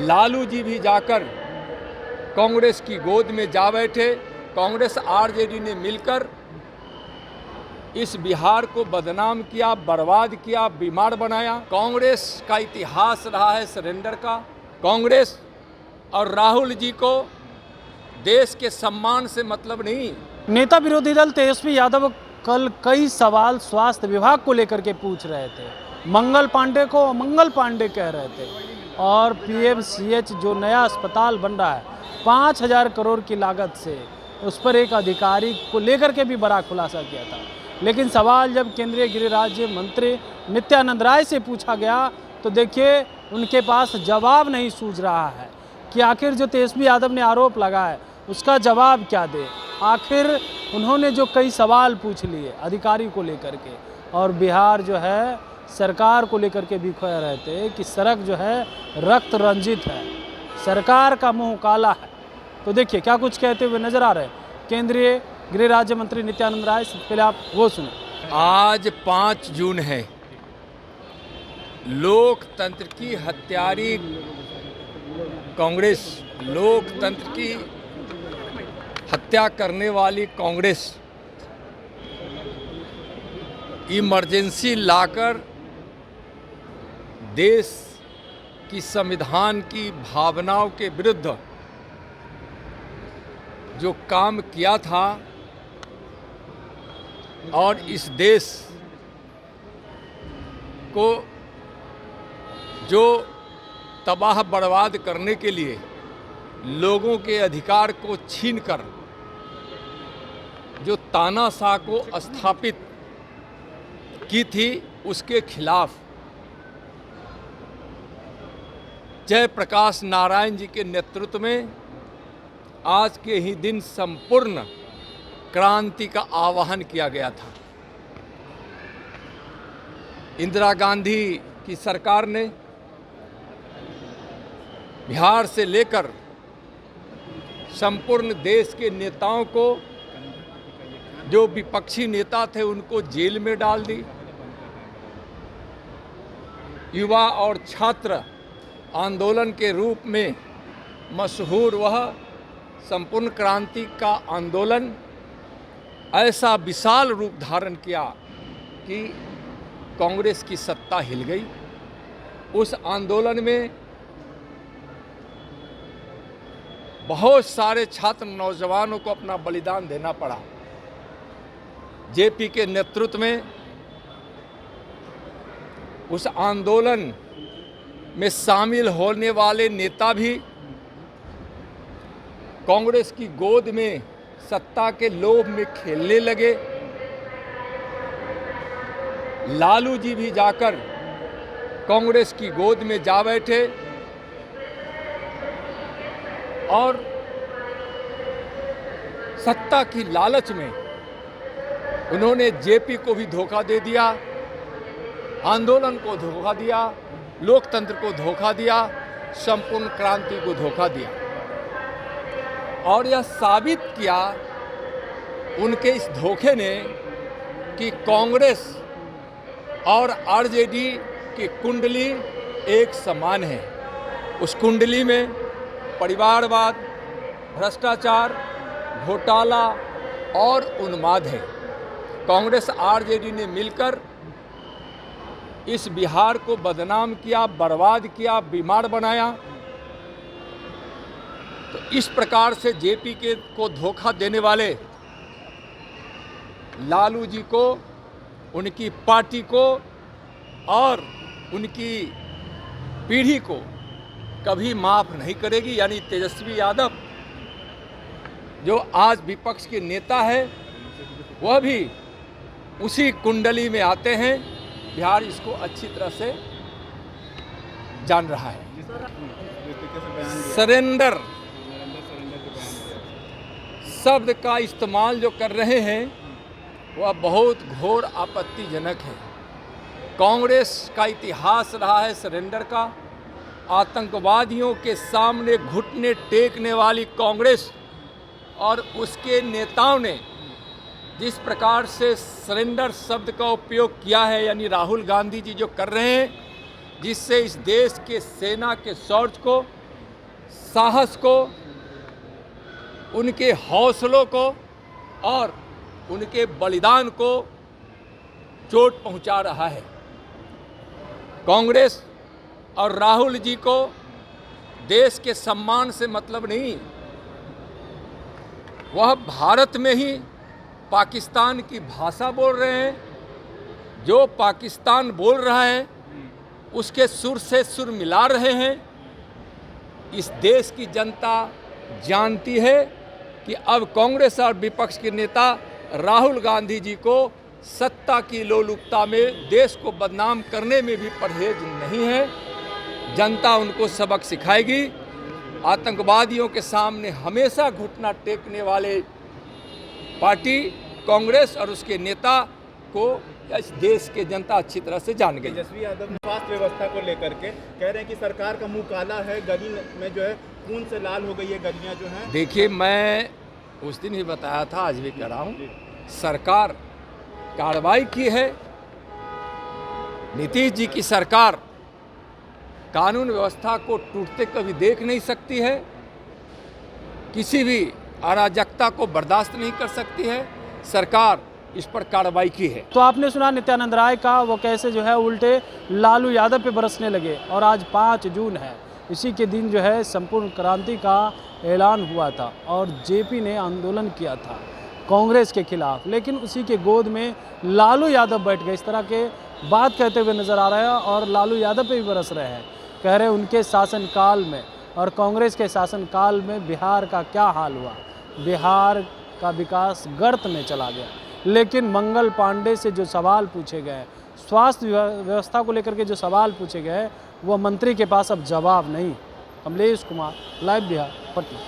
लालू जी भी जाकर कांग्रेस की गोद में जा बैठे। कांग्रेस आरजेडी ने मिलकर इस बिहार को बदनाम किया, बर्बाद किया, बीमार बनाया। कांग्रेस का इतिहास रहा है सरेंडर का। कांग्रेस और राहुल जी को देश के सम्मान से मतलब नहीं। नेता विरोधी दल तेजस्वी यादव कल कई सवाल स्वास्थ्य विभाग को लेकर के पूछ रहे थे। मंगल पांडे को मंगल पांडे कह रहे थे और पीएमसीएच जो नया अस्पताल बन रहा है 5,000 करोड़ की लागत से, उस पर एक अधिकारी को लेकर के भी बड़ा खुलासा किया था। लेकिन सवाल जब केंद्रीय गृह राज्य मंत्री नित्यानंद राय से पूछा गया तो देखिए उनके पास जवाब नहीं सूझ रहा है कि आखिर जो तेजस्वी यादव ने आरोप लगाया उसका जवाब क्या दे। आखिर उन्होंने जो कई सवाल पूछ लिए अधिकारी को लेकर के, और बिहार जो है सरकार को लेकर के भी कह रहे थे कि सड़क जो है रक्त रंजित है, सरकार का मुंह काला है। तो देखिए क्या कुछ कहते हुए नजर आ रहे हैं केंद्रीय गृह राज्य मंत्री नित्यानंद राय। पहले आप वो सुने। आज 5 जून है। लोकतंत्र की हत्यारी कांग्रेस, लोकतंत्र की हत्या करने वाली कांग्रेस इमरजेंसी लाकर देश की संविधान की भावनाओं के विरुद्ध जो काम किया था और इस देश को जो तबाह बर्बाद करने के लिए लोगों के अधिकार को छीनकर जो तानाशाह को स्थापित की थी, उसके खिलाफ जयप्रकाश नारायण जी के नेतृत्व में आज के ही दिन संपूर्ण क्रांति का आह्वान किया गया था। इंदिरा गांधी की सरकार ने बिहार से लेकर संपूर्ण देश के नेताओं को, जो विपक्षी नेता थे उनको जेल में डाल दी। युवा और छात्र आंदोलन के रूप में मशहूर वह संपूर्ण क्रांति का आंदोलन ऐसा विशाल रूप धारण किया कि कांग्रेस की सत्ता हिल गई। उस आंदोलन में बहुत सारे छात्र नौजवानों को अपना बलिदान देना पड़ा। जेपी के नेतृत्व में उस आंदोलन में शामिल होने वाले नेता भी कांग्रेस की गोद में सत्ता के लोभ में खेलने लगे। लालू जी भी जाकर कांग्रेस की गोद में जा बैठे और सत्ता की लालच में उन्होंने जेपी को भी धोखा दे दिया, आंदोलन को धोखा दिया, लोकतंत्र को धोखा दिया, संपूर्ण क्रांति को धोखा दिया। और यह साबित किया उनके इस धोखे ने कि कांग्रेस और आरजेडी की कुंडली एक समान है। उस कुंडली में परिवारवाद, भ्रष्टाचार, घोटाला और उन्माद है। कांग्रेस आरजेडी ने मिलकर इस बिहार को बदनाम किया, बर्बाद किया, बीमार बनाया। तो इस प्रकार से जेपी को धोखा देने वाले लालू जी को, उनकी पार्टी को और उनकी पीढ़ी को कभी माफ़ नहीं करेगी। यानी तेजस्वी यादव जो आज विपक्ष के नेता है, वह भी उसी कुंडली में आते हैं। बिहार इसको अच्छी तरह से जान रहा है। सरेंडर शब्द का इस्तेमाल जो कर रहे हैं वह बहुत घोर आपत्तिजनक है। कांग्रेस का इतिहास रहा है सरेंडर का। आतंकवादियों के सामने घुटने टेकने वाली कांग्रेस और उसके नेताओं ने जिस प्रकार से सरेंडर शब्द का उपयोग किया है, यानी राहुल गांधी जी जो कर रहे हैं, जिससे इस देश के सेना के शौर्य को, साहस को, उनके हौसलों को और उनके बलिदान को चोट पहुंचा रहा है। कांग्रेस और राहुल जी को देश के सम्मान से मतलब नहीं, वह भारत में ही पाकिस्तान की भाषा बोल रहे हैं। जो पाकिस्तान बोल रहा है उसके सुर से सुर मिला रहे हैं। इस देश की जनता जानती है कि अब कांग्रेस और विपक्ष के नेता राहुल गांधी जी को सत्ता की लोलुपता में देश को बदनाम करने में भी परहेज नहीं है। जनता उनको सबक सिखाएगी। आतंकवादियों के सामने हमेशा घुटना टेकने वाले पार्टी कांग्रेस और उसके नेता को इस देश के जनता अच्छी तरह से जान गई। तेजस्वी यादव ने स्वास्थ्य व्यवस्था को लेकर के कह रहे हैं कि सरकार का मुंह काला है, गली में जो है खून से लाल हो गई है गलियां जो हैं। देखिए, मैं उस दिन ही बताया था, आज भी कह रहा हूँ, सरकार कार्रवाई की है। नीतीश जी की सरकार कानून व्यवस्था को टूटते कभी देख नहीं सकती है, किसी भी अराजकता को बर्दाश्त नहीं कर सकती है। सरकार इस पर कार्रवाई की है। तो आपने सुना नित्यानंद राय का, वो कैसे जो है उल्टे लालू यादव पे बरसने लगे। और आज 5 जून है, इसी के दिन जो है संपूर्ण क्रांति का ऐलान हुआ था और जेपी ने आंदोलन किया था कांग्रेस के खिलाफ, लेकिन उसी के गोद में लालू यादव बैठ गए। इस तरह के बात कहते हुए नजर आ रहे हैं और लालू यादव पे भी बरस रहे हैं। कह रहे हैं उनके शासनकाल में और कांग्रेस के शासनकाल में बिहार का क्या हाल हुआ। बिहार का विकास गर्त में चला गया। लेकिन मंगल पांडे से जो सवाल पूछे गए, स्वास्थ्य व्यवस्था को लेकर के जो सवाल पूछे गए, वो मंत्री के पास अब जवाब नहीं। कमलेश कुमार, लाइव बिहार, पटना।